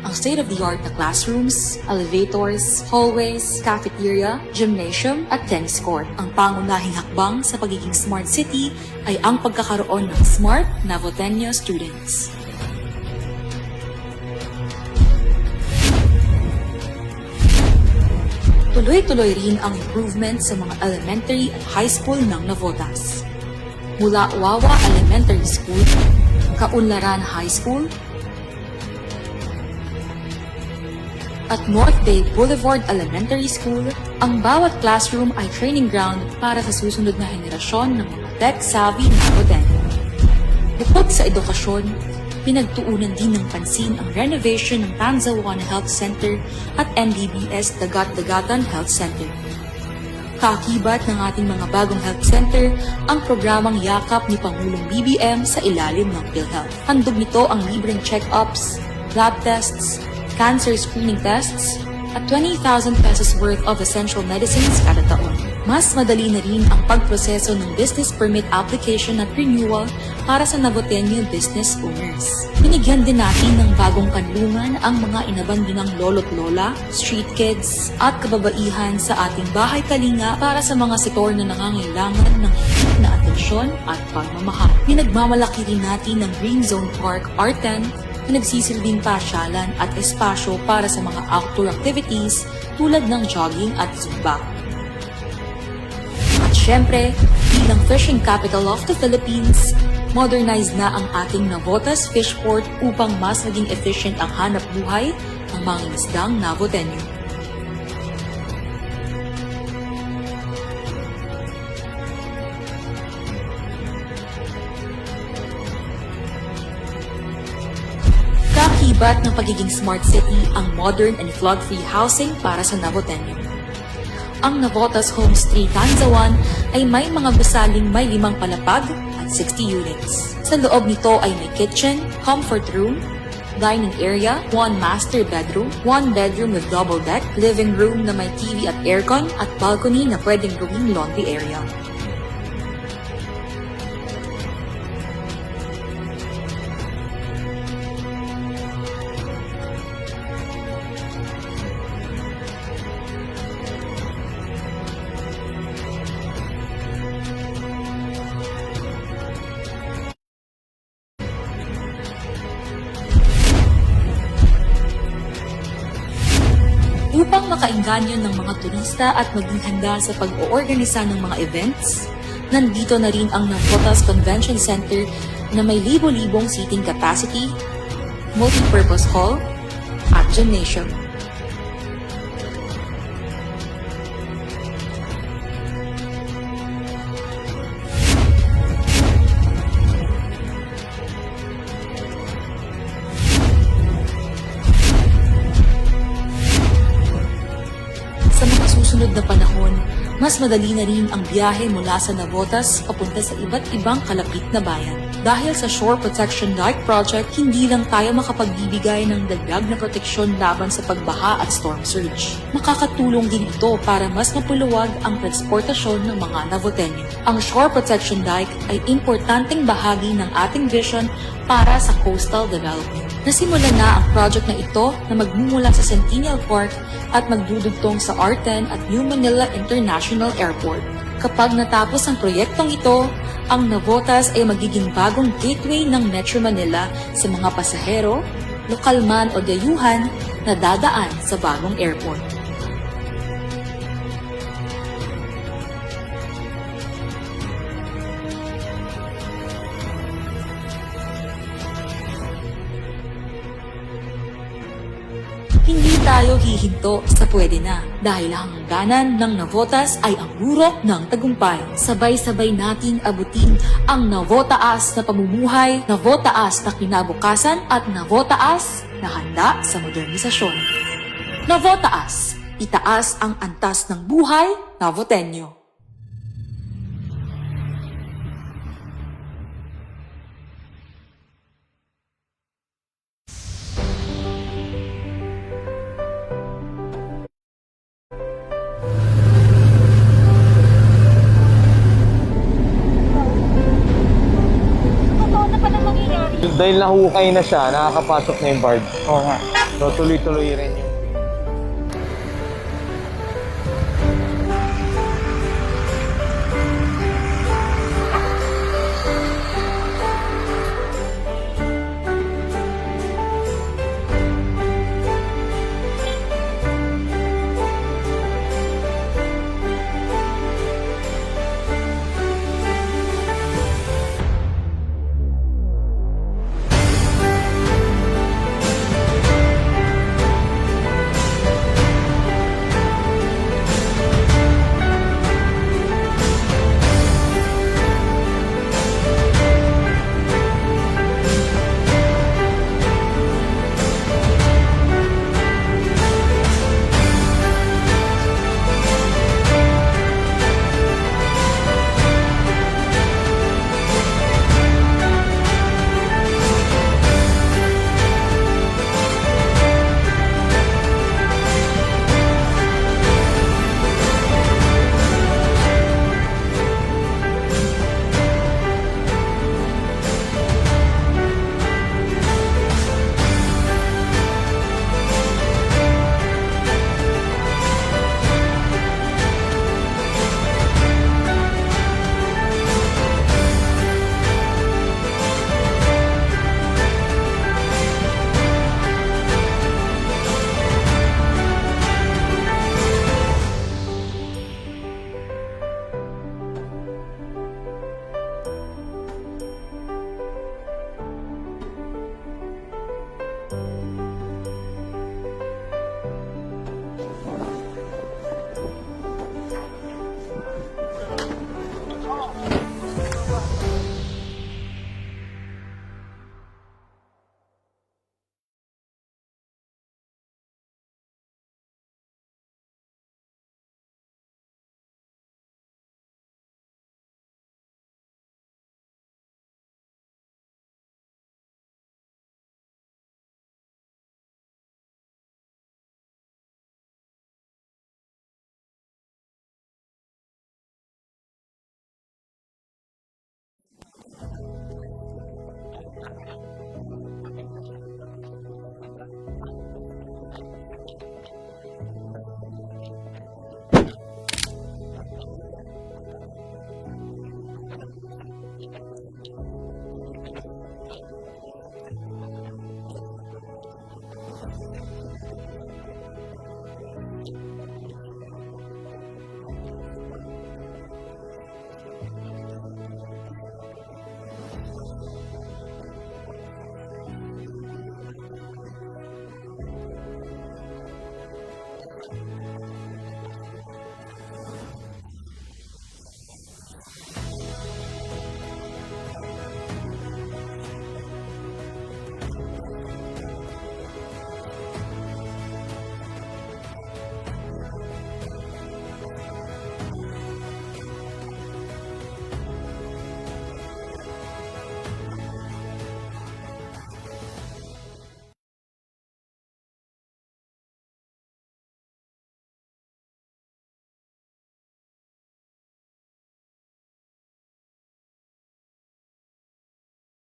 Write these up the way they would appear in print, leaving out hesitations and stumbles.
ang state-of-the-art na classrooms, elevators, hallways, cafeteria, gymnasium at tennis court. Ang pangunahing hakbang sa pagiging smart city ay ang pagkakaroon ng smart Navotenyo students. Tuloy-tuloy rin ang improvement sa mga elementary at high school ng Navotas. Mula Wawa Elementary School, Kaunlaran High School, at North Bay Boulevard Elementary School, ang bawat classroom ay training ground para sa susunod na henerasyon ng mga tech-savvy Navotenyo. Bukod sa edukasyon, pinagtuunan din ng pansin ang renovation ng Tanzawan Health Center at NDBS Dagat-Dagatan Health Center. Kaakibat ng ating mga bagong health center ang programang yakap ni Pangulong BBM sa ilalim ng PhilHealth. Handog nito ang libreng check-ups, lab tests, cancer screening tests, at 20,000 pesos worth of essential medicines kada taon. Mas madali na rin ang pagproseso ng business permit application at renewal para sa Navotenyo business owners. Binigyan din natin ng bagong kanlungan ang mga inabandonang lolo't lola, street kids, at kababaihan sa ating bahay kalinga para sa mga sektor na nangangailangan ng higit na atensyon at pagmamahal. Pinagmamalaki rin natin ng Green Zone Park R10 na nagsisilbing pasyalan at espasyo para sa mga outdoor activities tulad ng jogging at zumba. At syempre, bilang fishing capital of the Philippines, modernized na ang ating Navotas Fishport upang mas maging efficient ang hanap buhay ng mga isdang Navotenyo. Kaakibat ng pagiging smart city ang modern and flood-free housing para sa Navotenyo. Ang Navotas Homes 3 Tanzawan ay may mga gusaling may 5 palapag at 60 units. Sa loob nito ay may kitchen, comfort room, dining area, 1 master bedroom, 1 bedroom with double deck, living room na may TV at aircon, at balcony na pwedeng gawing laundry area. Upang makainganyo ng mga turista at maging handa sa pag-oorganisa ng mga events, nandito na rin ang Navotas Convention Center na may libo-libong seating capacity, multi-purpose hall, at gymnasium. Sa mga susunod na panahon, mas madali na rin ang biyahe mula sa Navotas papunta sa iba't ibang kalapit na bayan. Dahil sa Shore Protection Dike Project, hindi lang tayo makapagbibigay ng dagdag na proteksyon laban sa pagbaha at storm surge. Makakatulong din ito para mas mapuluwag ang transportasyon ng mga Navotenyo. Ang Shore Protection Dike ay importanteng bahagi ng ating vision para sa coastal development. Nasimula na ang project na ito na magmumula sa Centennial Park at magdudugtong sa R10 at New Manila International Airport. Kapag natapos ang proyektong ito, ang Navotas ay magiging bagong gateway ng Metro Manila sa mga pasahero, lokal man o dayuhan na dadaan sa bagong airport. Hindi tayo hihinto sa pwede na dahil ang hangganan ng Navotas ay ang burok ng tagumpay. Sabay-sabay nating abutin ang Navotaas na pamumuhay, Navotaas na kinabukasan at Navotaas na handa sa modernisasyon. Navotaas, itaas ang antas ng buhay, Navotenyo. Dahil nahukay na siya, nakakapasok na yung barge. Oo nga. So, tuloy-tuloy rin yung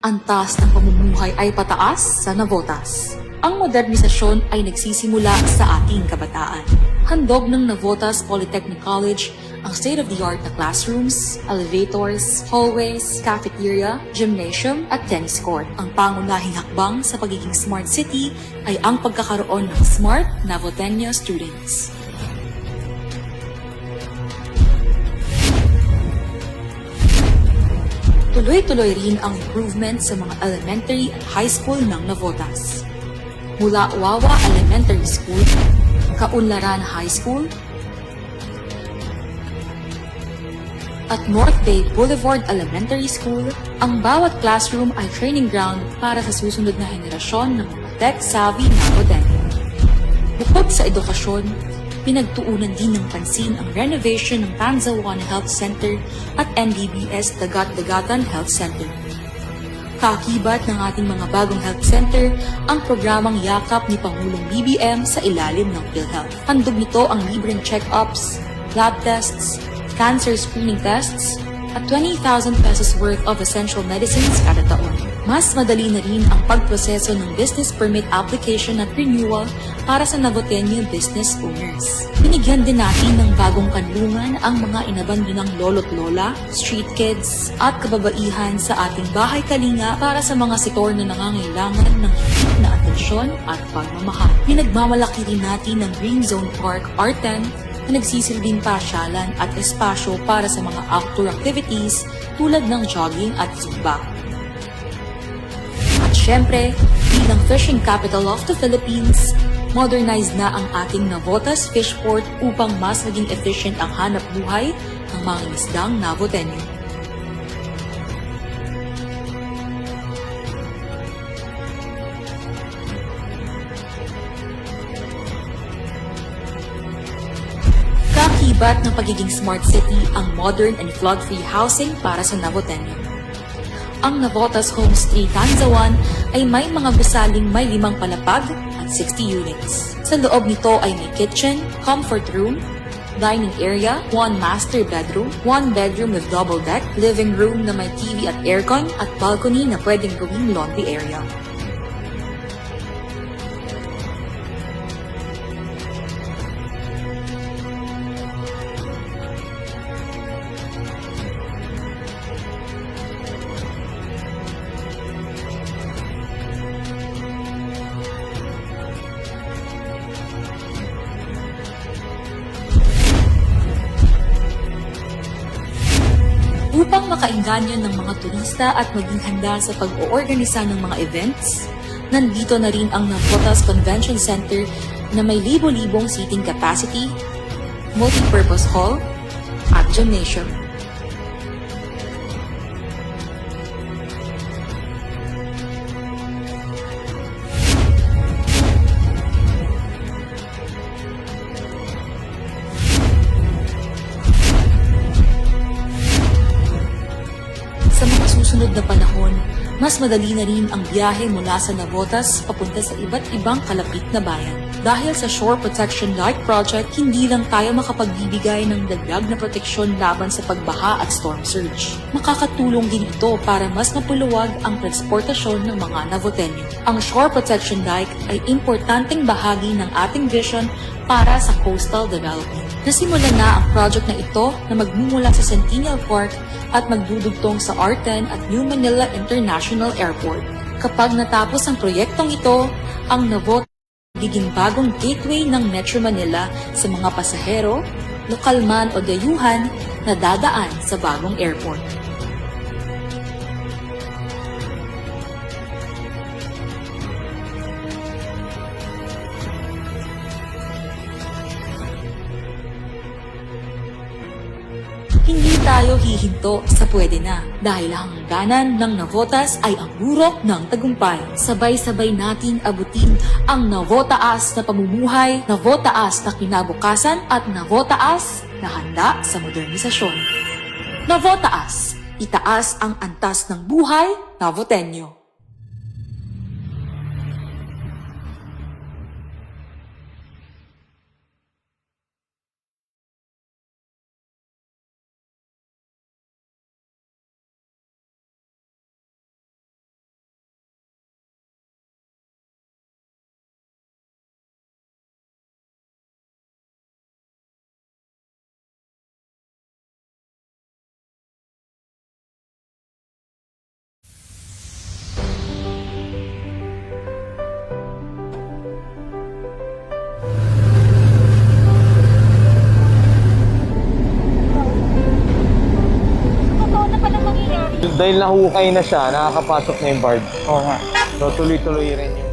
Ang taas ng pamumuhay ay pataas sa Navotas. Ang modernisasyon ay nagsisimula sa ating kabataan. Handog ng Navotas Polytechnic College ang state-of-the-art na classrooms, elevators, hallways, cafeteria, gymnasium at tennis court. Ang pangunahing hakbang sa pagiging smart city ay ang pagkakaroon ng smart Navotenya students. Tuloy-tuloy rin ang improvement sa mga elementary at high school ng Navotas. Mula Wawa Elementary School, Kaunlaran High School, at North Bay Boulevard Elementary School, ang bawat classroom ay training ground para sa susunod na henerasyon ng mga tech-savvy Navotenya. Bukod sa edukasyon, pinagtuunan din ng pansin ang renovation ng Tanza 1 Health Center at NDBS Dagat-Dagatan Health Center. Kaakibat ng ating mga bagong health center ang programang yakap ni Pangulong BBM sa ilalim ng PhilHealth. Handog nito ang libreng check-ups, lab tests, cancer screening tests, at 20,000 pesos worth of essential medicines kada taon. Mas madali na rin ang pagproseso ng business permit application at renewal para sa Navotenyo business owners. Binigyan din natin ng bagong kanlungan ang mga inabandonang lolo't lola, street kids, at kababaihan sa ating bahay kalinga para sa mga sektor na nangangailangan ng higit na atensyon at pagmamahal. Pinagmamalaki rin natin ng Green Zone Park R10 na nagsisilbing pasyalan at espasyo para sa mga outdoor activities tulad ng jogging at zumba. At syempre, bilang fishing capital of the Philippines, modernized na ang ating Navotas Fishport upang mas maging efficient ang hanap buhay ng mga isdang Navotenyo. Kakibat ng pagiging smart city ang modern and flood-free housing para sa Navotenyo. Ang Navotas Homes 3 Tanzawan ay may mga gusaling may 5 palapag at 60 units. Sa loob nito ay may kitchen, comfort room, dining area, 1 master bedroom, 1 bedroom with double deck, living room na may TV at aircon, at balcony na pwedeng gawing laundry area. Upang makaengganyo ng mga turista at maging handa sa pag-oorganisa ng mga events, nandito na rin ang Navotas Convention Center na may libo-libong seating capacity, multi-purpose hall, at gymnasium. Sa mga susunod na panahon, mas madali na rin ang biyahe mula sa Navotas papunta sa iba't ibang kalapit na bayan. Dahil sa Shore Protection Dike Project, hindi lang tayo makapagbibigay ng dagdag na proteksyon laban sa pagbaha at storm surge. Makakatulong din ito para mas mapuluwag ang transportasyon ng mga Navotenyo. Ang Shore Protection Dike ay importanteng bahagi ng ating vision para sa coastal development. Nasimulan na ang project na ito na magmumula sa Centennial Park at magdudugtong sa R10 at New Manila International Airport. Kapag natapos ang proyektong ito, ang Navotas magiging bagong gateway ng Metro Manila sa mga pasahero, lokal man o dayuhan na dadaan sa bagong airport. Hindi tayo hihinto sa pwede na dahil ang hangganan ng Navotas ay ang burok ng tagumpay. Sabay-sabay nating abutin ang Navotaas na pamumuhay, Navotaas na kinabukasan at Navotaas na handa sa modernisasyon. Navotaas, itaas ang antas ng buhay, Navotenyo. Dahil nahukay na siya, nakakapasok na yung barge. Oo nga. So tuloy-tuloy rin yung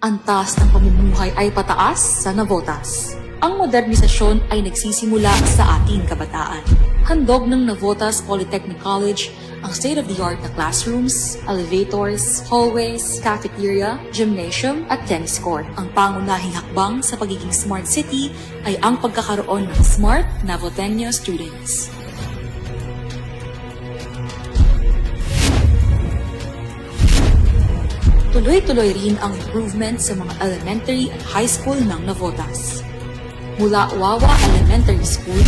Ang taas ng pamumuhay ay pataas sa Navotas. Ang modernisasyon ay nagsisimula sa ating kabataan. Handog ng Navotas Polytechnic College ang state-of-the-art na classrooms, elevators, hallways, cafeteria, gymnasium at tennis court. Ang pangunahing hakbang sa pagiging smart city ay ang pagkakaroon ng smart Navotenyo students. Tuloy-tuloy rin ang improvement sa mga elementary at high school ng Navotas. Mula Wawa Elementary School,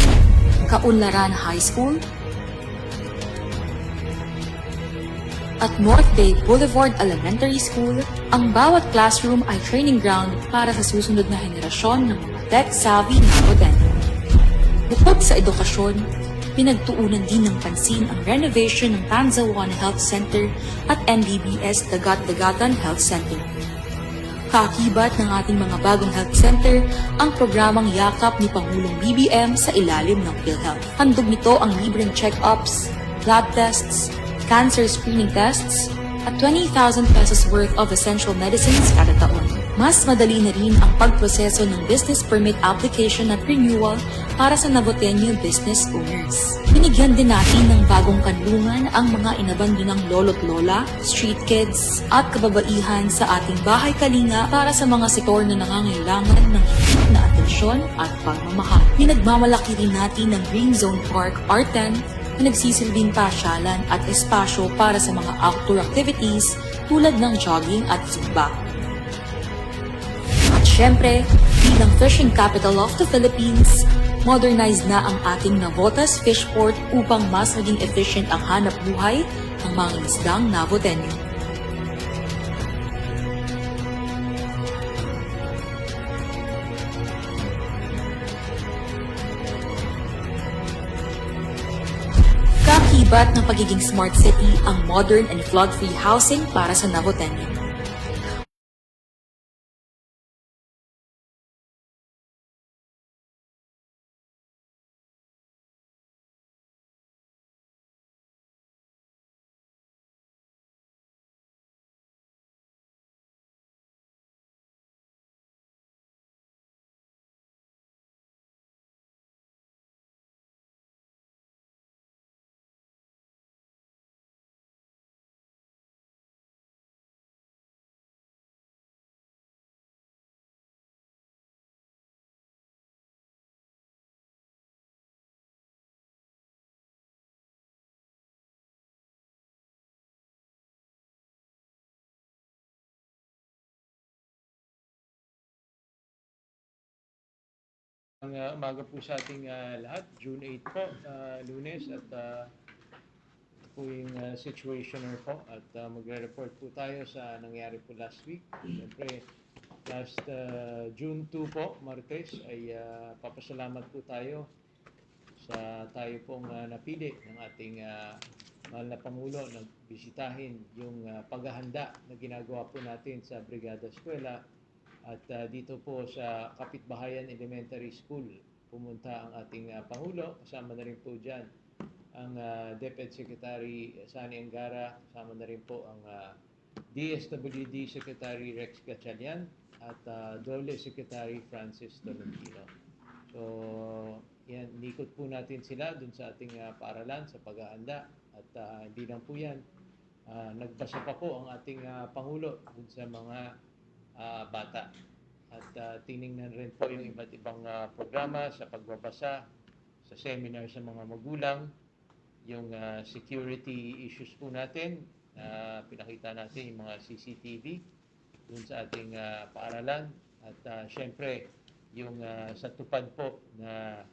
Kaunlaran High School, at North Bay Boulevard Elementary School, ang bawat classroom ay training ground para sa susunod na henerasyon ng mga tech-savvy Navotenyo. Bukod sa edukasyon, pinagtuunan din ng pansin ang renovation ng Tanza 1 Health Center at NBBS Dagat-Dagatan Health Center. Kaakibat ng ating mga bagong health center ang programang yakap ni Pangulong BBM sa ilalim ng PhilHealth. Handog nito ang libreng check-ups, lab tests, cancer screening tests, at 20,000 pesos worth of essential medicines kada taon. Mas madali na rin ang pagproseso ng business permit application at renewal para sa Navotenyo business owners. Binigyan din natin ng bagong kanlungan ang mga inabandonang lolo't lola, street kids, at kababaihan sa ating bahay kalinga para sa mga sektor na nangangailangan ng higit na atensyon at pagmamahal. Pinagmamalaki rin natin ng Green Zone Park R10 na nagsisilbing pasyalan at espasyo para sa mga outdoor activities tulad ng jogging at zumba. At syempre, bilang fishing capital of the Philippines, modernized na ang ating Navotas Fishport upang mas maging efficient ang hanap buhay ng mga isdang Navotenyo. Kaakibat ng pagiging smart city ang modern and flood-free housing para sa Navotenyo. Umaga po sa ating lahat, June 8 po, Lunes, at ito po yung situationer po at magre-report po tayo sa nangyari po last week. Siyempre, last June 2 po, Martes, ay papasalamat po tayo sa tayo pong napili ng ating mahal na Pangulo na bisitahin yung paghahanda na ginagawa po natin sa Brigada Eskwela. At dito po sa Kapitbahayan Elementary School, pumunta ang ating Pangulo. Kasama na rin po dyan ang DepEd Secretary Sani Angara. Kasama na rin po ang DSWD Secretary Rex Gatchalian at DOLE Secretary Francis Tolentino. So, yan, inikot po natin sila dun sa ating paaralan sa paghahanda. At hindi lang po yan, nagbasa pa po ang ating Pangulo dun sa mga bata. At tiningnan rin po yung iba't ibang programa sa pagbabasa, sa seminar sa mga magulang, yung security issues po natin, pinakita natin yung mga CCTV dun sa ating paaralan. At syempre, yung sa tupad po na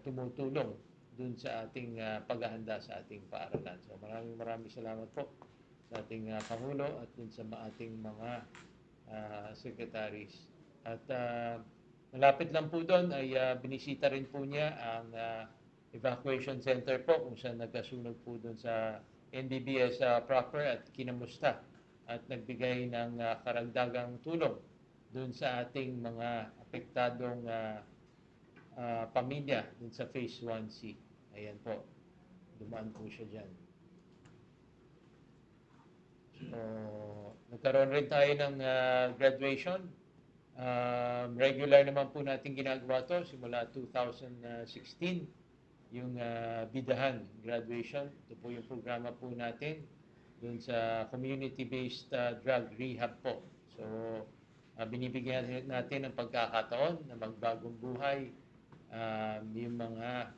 tumutulong dun sa ating paghahanda sa ating paaralan. So maraming salamat po sa ating Pangulo at dun sa ating mga secretaries. At malapit lang po doon ay binisita rin po niya ang evacuation center po kung saan nagkasunog po doon sa NBBS proper at kinamusta at nagbigay ng karagdagang tulong doon sa ating mga apektadong pamilya doon sa Phase 1C. Ayan po, dumaan po siya dyan. So, nagkaroon rin tayo ng graduation. Regular naman po natin ginagawa to simula 2016. Yung Bidahan graduation. Ito po yung programa po natin dun sa community-based drug rehab po. So, binibigyan natin ng pagkakataon na magbagong buhay yung mga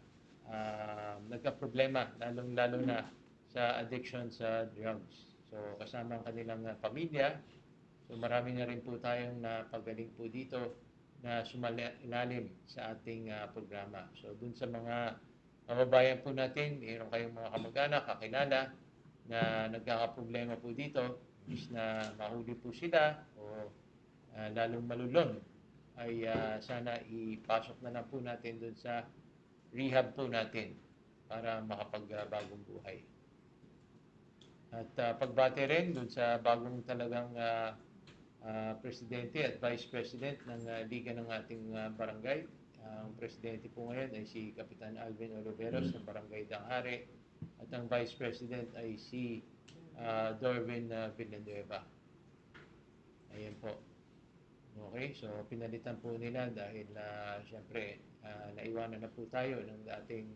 nagka-problema, lalong-lalo na sa addiction sa drugs. So, kasama ang kanilang pamilya. So, marami na rin po tayong napagaling po dito na sumailalim sa ating programa. So, dun sa mga kababayan po natin, mayroon kayong mga kamag-anak, kakilala na nagkakaproblema po dito, is na mahuli po sila o lalong malulon, ay sana ipasok na lang po natin dun sa rehab po natin para makapagbagong buhay. At pagbati rin dun sa bagong talagang presidente at vice president ng liga ng ating barangay. Ang presidente po ngayon ay si Kapitan Alvin Oliveros ng Barangay Danghare at ang vice president ay si Dorvin Villanueva. Ayan po. Okay, so pinalitan po nila dahil siyempre naiwanan na po tayo ng dating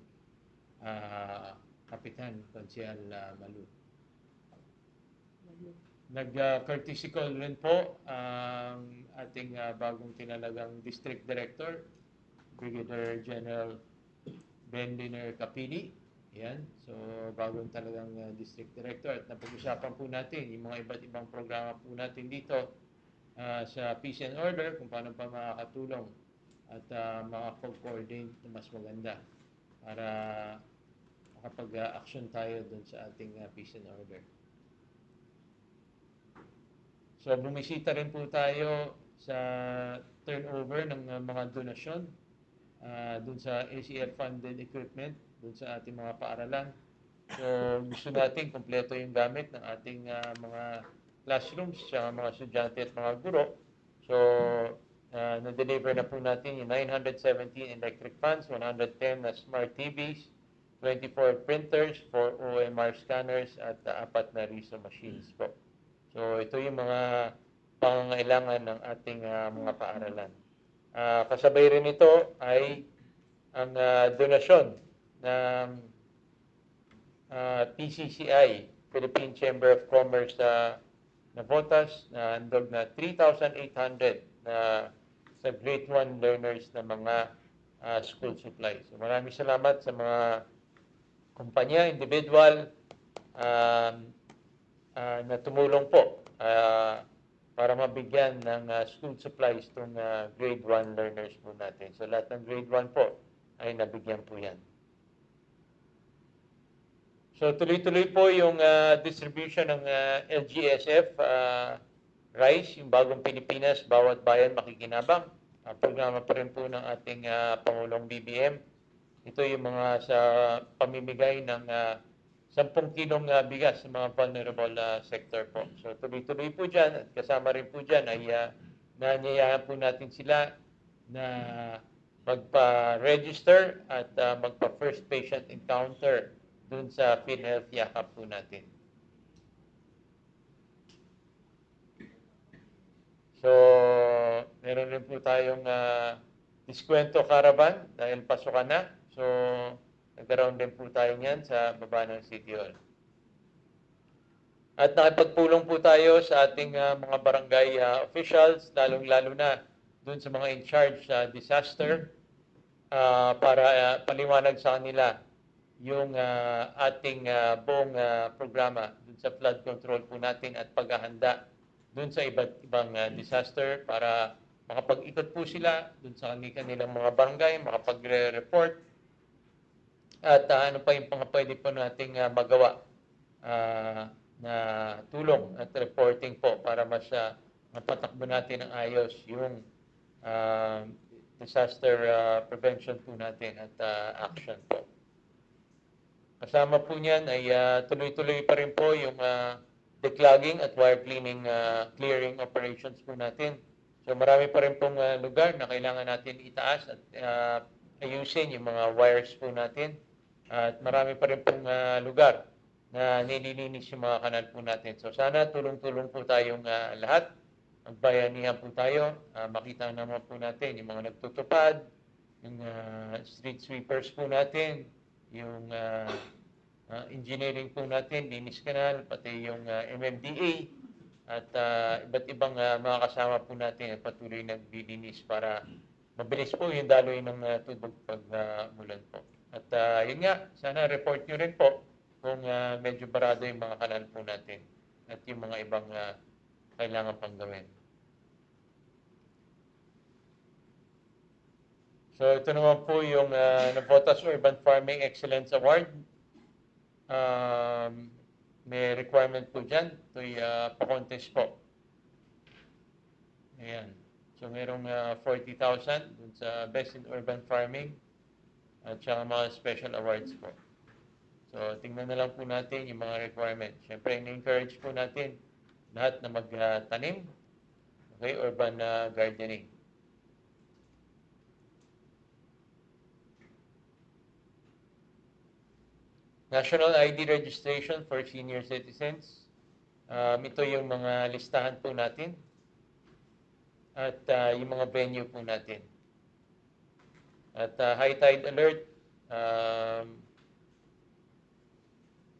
Kapitan Konsyal Malu. Nag-courtesy call rin po ang ating bagong tinalagang District Director, Brigadier General Ben Liner Capili. Yan. So, bagong talagang District Director. At napag-usapan po natin yung mga iba't ibang programa po natin dito sa Peace and Order, kung paano pa makakatulong at makapag-coordinate na mas maganda para makapag-action tayo dun sa ating Peace and Order. So, bumisita rin po tayo sa turnover ng mga donasyon dun sa ACF-funded equipment dun sa ating mga paaralan. So, gusto natin kumpleto yung gamit ng ating mga classrooms sa mga estudyante at mga guro. So, na-deliver na po natin yung 917 electric fans, 110 na smart TVs, 24 printers, 4 OMR scanners, at 4 na RISO machines po. So, ito yung mga pangangailangan ng ating mga paaralan. Kasabay rin ito ay ang donasyon ng PCCI, Philippine Chamber of Commerce na botas na handog na 3,800 na sa grade 1 learners na mga school supplies. So, maraming salamat sa mga kumpanya, individual na tumulong po para mabigyan ng school supplies itong grade 1 learners po natin. So lahat ng grade 1 po ay nabigyan po yan. So tuloy-tuloy po yung distribution ng LGSF Rice, yung Bagong Pilipinas, Bawat Bayan Makikinabang. Programa pa rin po ng ating Pangulong BBM. Ito yung mga sa pamimigay ng 10 kilong bigas sa mga vulnerable sector po. So tuloy-tuloy po dyan at kasama rin po dyan ay nanyayahan po natin sila na magpa-register at magpa-first patient encounter dun sa PhilHealth Yakap po natin. So, meron rin po tayong diskwento caravan dahil pasukan na. So, nagkaroon din po tayo niyan sa baba ng City Hall. At nakipagpulong po tayo sa ating mga barangay officials, lalong-lalo na dun sa mga in charge sa disaster para paliwanag sa kanila yung ating buong programa dun sa flood control po natin at paghahanda dun sa iba't ibang disaster para makapag-ikot po sila dun sa kanilang mga barangay, makapagre-report at ano pa yung pwede po nating magawa na tulong at reporting po para mas mapatakbo natin ng ayos yung disaster prevention po natin at action po. Kasama po niyan ay tuloy-tuloy pa rin po yung declogging at wire clearing operations po natin. So marami pa rin pong lugar na kailangan natin itaas at ayusin yung mga wires po natin. At marami pa rin pong lugar na nililinis yung mga kanal po natin. So sana tulong-tulong po tayong lahat. Magbayanihan po tayo. Makita naman po natin yung mga nagtutupad, yung street sweepers po natin, yung engineering po natin, linis kanal, pati yung MMDA at iba't ibang mga kasama po natin at patuloy naglilinis para mabilis po yung daloy ng tubig pag mulan po. At yun nga, sana report nyo rin po kung medyo barado yung mga kanal po natin at yung mga ibang kailangan pang gawin. So ito naman po yung Navotas Urban Farming Excellence Award. May requirement po dyan. Ito'y pa-contest po. Ayan. So merong 40,000 dun sa Best in Urban Farming at saka mga special awards po. So tingnan na lang po natin yung mga requirement. Siyempre, in-encourage po natin lahat na magtanim. Okay, urban gardening. National ID registration for senior citizens. Ito yung mga listahan po natin at yung mga venue po natin. At high tide alert,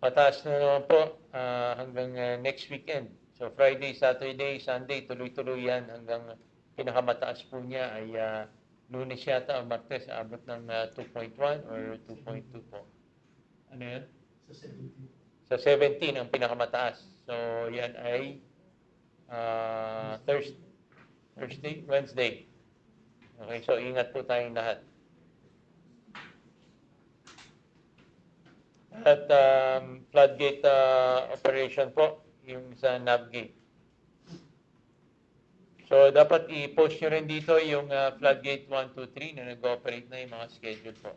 pataas na naman po hanggang next weekend. So Friday, Saturday, Sunday, tuloy-tuloy yan hanggang pinakamataas po niya ay Lunes yata o Martes, abot ng 2.1 or 2.2 po. Ano yan? Sa 17 ang pinakamataas. So, yan ay Thursday, Wednesday. Okay, so ingat po tayong lahat. At floodgate operation po, yung sa Navgate. So, dapat i-post nyo rin dito yung floodgate 1, 2, 3 na nag-ooperate na yung mga schedule po.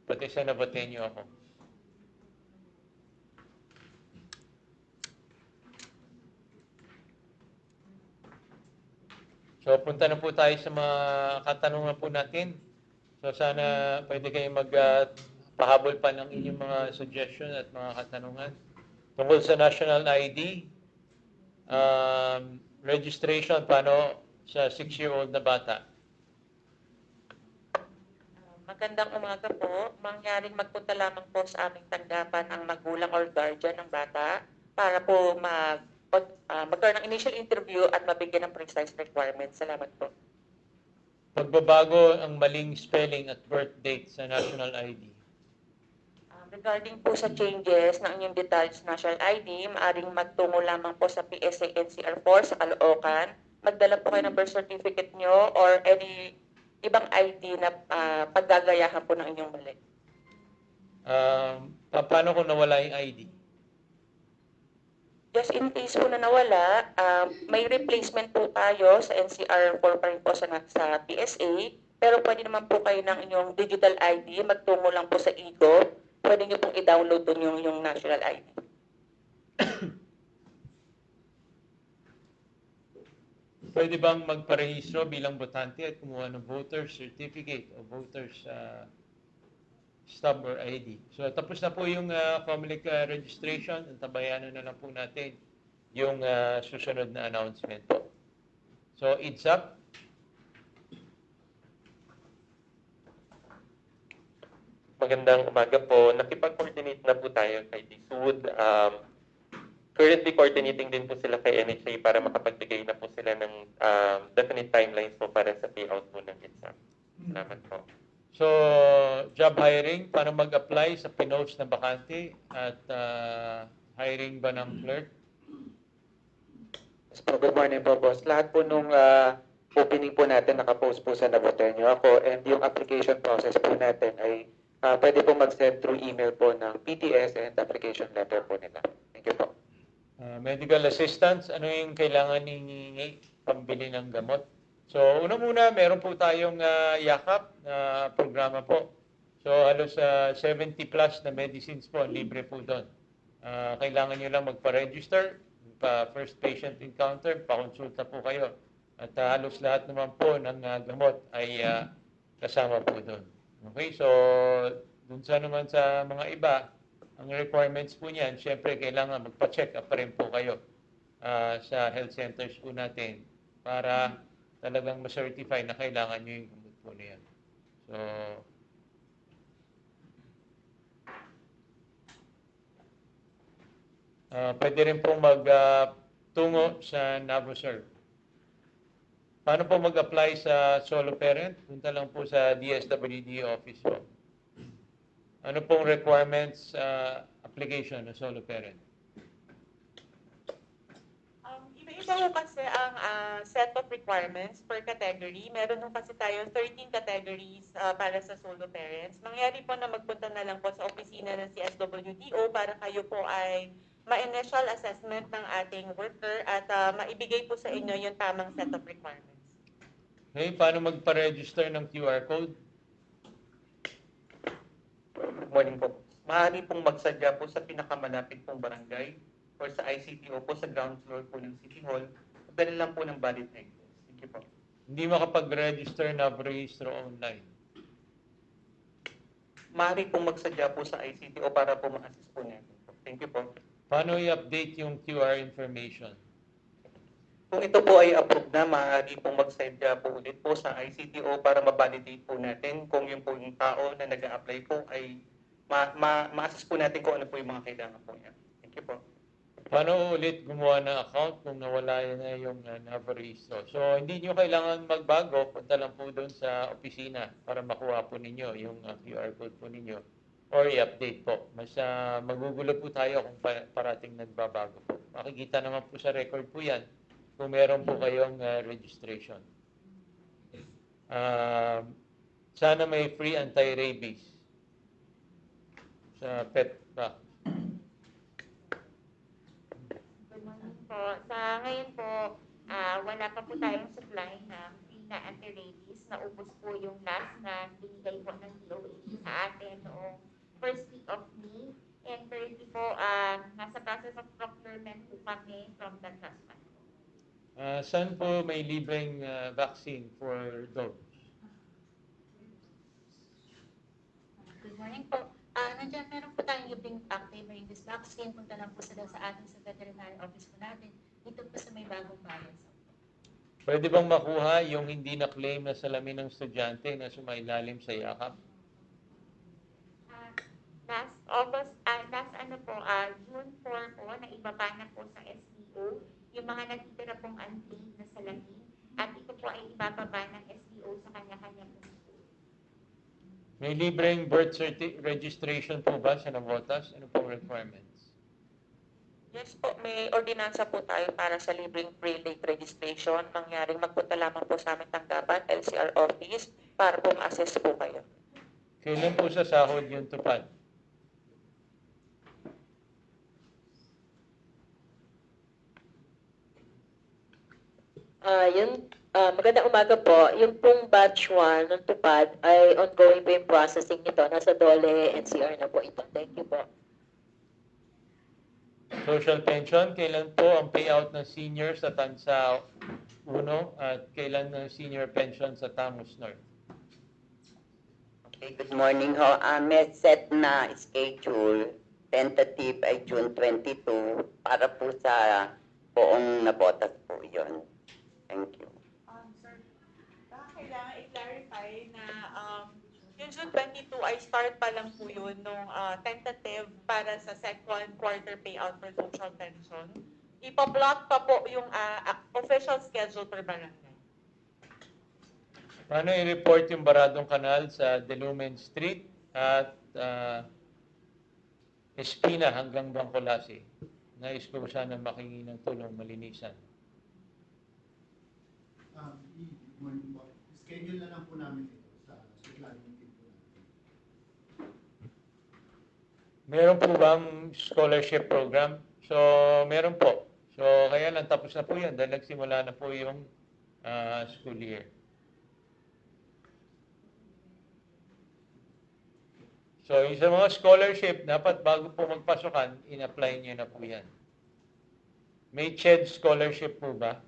Pati sa nabatin nyo ako. So, punta na po tayo sa mga katanungan po natin. So, sana pwede kayong magpahabol pa ng inyong mga suggestion at mga katanungan. Tungkol sa national ID, registration, paano sa 6-year-old na bata? Magandang umaga po. Mangyaring magpunta lamang po sa aming tanggapan ang magulang or guardian ng bata para po magkaroon ng initial interview at mabigyan ng precise requirements. Salamat po. Pagbabago ang maling spelling at birth date sa national ID. Regarding po sa changes ng inyong details national ID, maaring magtungo lamang po sa PSA NCR4 sa Caloocan. Magdala po kayo ng birth certificate nyo or any ibang ID na paggagayahan po ng inyong mali. Paano kung nawala yung ID? Just in case po na nawala, may replacement po tayo sa NCR4 pa rin po sa PSA. Pero pwede naman po kayo ng inyong digital ID, magtungo lang po sa EGO. Pwede nyo pong i-download doon yung national ID. Pwede bang magparehistro bilang botante at kumuha ng voter certificate o voters stub or ID? So tapos na po yung public registration. Antabayanan na lang po natin yung susunod na announcement po. So it's up. Magandang umaga po. Nakipag-coordinate na po tayo kay DSUD. Currently coordinating din po sila kay NHA para makapagbigay na po sila ng definite timelines po para sa payout po ng exam. Salamat po. So, job hiring, para mag-apply sa pinost na bakante at hiring ba ng clerk? Yes po, good morning po, boss. Lahat po nung opening po natin, nakapost po sa Naboter nyo ako, and yung application process po natin ay pwede po mag-send through email po ng PTS and application letter po nila. Thank you po. Medical assistance, ano yung kailangan ni pambili ng gamot? So, una muna, meron po tayong yakap na programa po. So, halos 70 plus na medicines po, libre po doon. Kailangan nyo lang magpa-register, first patient encounter, pakonsulta po kayo. At halos lahat naman po ng gamot ay kasama po doon. Okay, so dun sa naman sa mga iba, ang requirements po niyan, syempre kailangan magpa-check up pa rin po kayo sa health centers po natin para talagang ma-certify na kailangan nyo yung gamot po na yan. So, pwede rin pong magtungo sa NAVOSERV. Paano po mag-apply sa solo parent? Punta lang po sa DSWD office po. Ano pong requirements application ng solo parent? Iba-iba po kasi ang set of requirements per category. Meron po kasi tayo 13 categories para sa solo parents. Mangyari po na magpunta na lang po sa opisina ng CSWDO para kayo po ay ma-initial assessment ng ating worker at maibigay po sa inyo yung tamang set of requirements. Okay, paano magpa-register ng QR code? Morning po. Maaari pong magsadya po sa pinakamalapit pong barangay or sa ICTO po sa ground floor po ng City Hall. Dali lang po ng valid ID. Thank you po. Hindi makapag-register na registro online. Maaari pong magsadya po sa ICTO para po ma-assist po natin. Thank you po. Paano i-update yung QR information? Kung ito po ay approved na, maaari pong mag-sadya po ulit po sa ICTO para ma-validate po natin kung yung po yung tao na nag-a-apply po ay ma-assist po natin kung ano po yung mga kailangan po niya. Thank you po. Paano ulit gumawa ng account kung nawala na yung na-registro? So, hindi nyo kailangan magbago. Punta lang po doon sa opisina para makuha po ninyo yung QR code po ninyo or i-update po. Mas magugulo po tayo kung parating nagbabago po. Makikita naman po sa record po yan kung meron po kayong registration. Sana may free anti-rabies sa pet vaccine. Po, sa ngayon po, wala pa po tayong supply ng free na anti-rabies. Naubos po yung last na binigay po ng DOH sa atin noong first week of May. And currently po, nasa process of procurement po kami from the trust fund. Saan po may libreng vaccine for dogs? Good morning po. Nandiyan, meron po tayong libreng active rabies vaccine. Punta lang po sila sa ating sa veterinary office po natin. Dito po sa may bagong bayan. Pwede bang makuha yung hindi na-claim na salamin ng estudyante na sumailalim sa yakap? Last August, June 4 po, na ibaba na po sa SBO yung mga natitira pong unpaid na salamin at ito po ay ibababa ng SBO sa kanya-kanya pong school. May libreng registration po ba sa Navotas? Ano pong requirements? Yes po, may ordinansa po tayo para sa libreng pre-late registration. Mangyaring magpunta lamang po sa aming tanggapan, LCR office, para po ma-assess po kayo. Kailan po sa sahod yung tupad? Magandang umaga po. Yung pong batch 1 ng tupad ay ongoing po yung processing nito. Nasa DOLE NCR na po ito. Thank you po. Social pension, kailan po ang payout ng senior sa Tansa 1 at kailan ng senior pension sa Tamus North? Okay, good morning ho. May set na schedule, tentative ay June 22, para po sa buong Navotas po yun. Thank you. Sir, kailangan i-clarify na yung June 22 ay start pa lang po yun nung tentative para sa second quarter payout for social pension. Ipa-block pa po yung official schedule per barangay. Paano i-report yung baradong kanal sa Delumen Street at Espina hanggang Bangcolasi? Nais ko sana makingi ng tulong malinisan. Morning po. Schedule na lang po namin ito sa planning team po natin. Meron po bang scholarship program? So, meron po. So, kaya lang tapos na po yan dahil nagsimula na po yung school year. So, yung sa mga scholarship, dapat bago po magpasukan, in-apply nyo na po yan. May CHED scholarship po ba?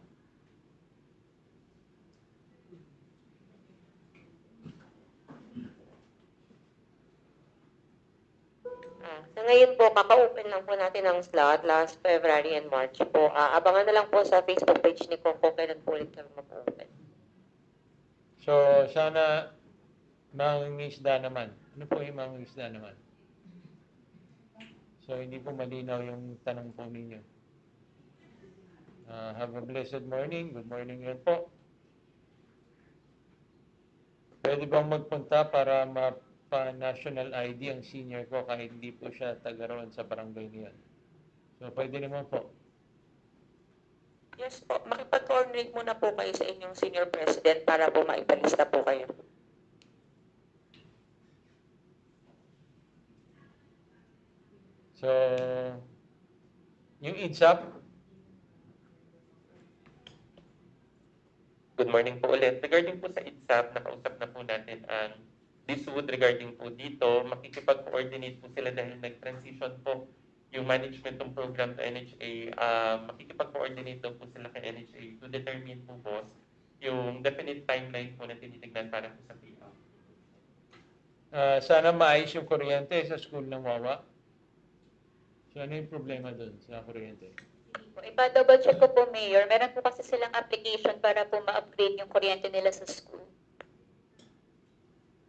Sa ngayon po, kaka-open lang po natin ang slot last February and March po. Abangan na lang po sa Facebook page ni Coco kailan po ulit kami mag-open. So, sana mangingisda naman. Ano po yung mangingisda naman? So, hindi po malinaw yung tanong po ninyo. Have a blessed morning. Good morning rin po. Pwede bang magpunta para pa-national ID ang senior ko kahit hindi po siya taga roon sa barangay niyan? So, pwede naman po. Yes po, makipag-coordinate muna po kayo sa inyong senior president para po maipalista po kayo. So, yung IDSAP, Good morning po ulit. Regarding po sa IDSAP, nakausap na po natin ang DSUD regarding po dito. Makikipag-coordinate po sila dahil nag-transition po yung management ng program to NHA. Makikipag-coordinate po sila kay NHA to determine po boss yung definite timeline po na tinitignan para po sa payout. sana maayos yung kuryente sa school ng Wawa. So, ano yung problema doon sa kuryente? Ipa-double check ko po, Mayor. Meron po kasi silang application para po ma-upgrade yung kuryente nila sa school.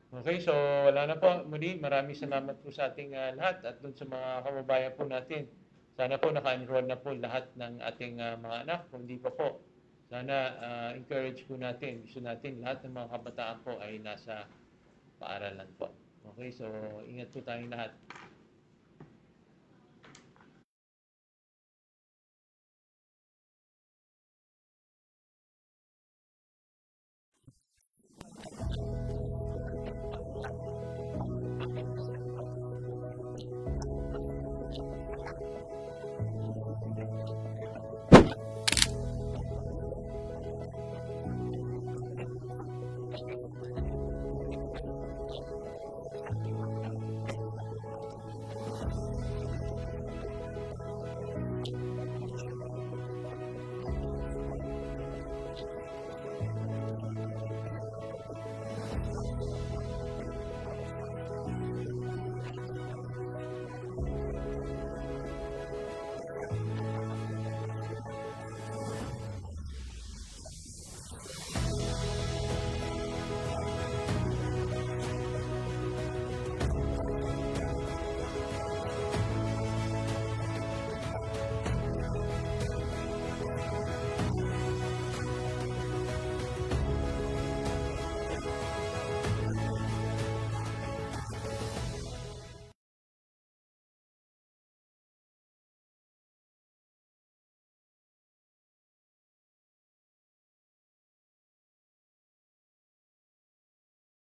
Okay, so wala na po. Muli, maraming salamat po sa ating lahat at doon sa mga kababayan po natin. Sana po naka-enroll na po lahat ng ating mga anak. Kung hindi pa po, sana encourage po natin. Gusto natin lahat ng mga kabataan po ay nasa paaralan po. Okay, so ingat po tayong lahat.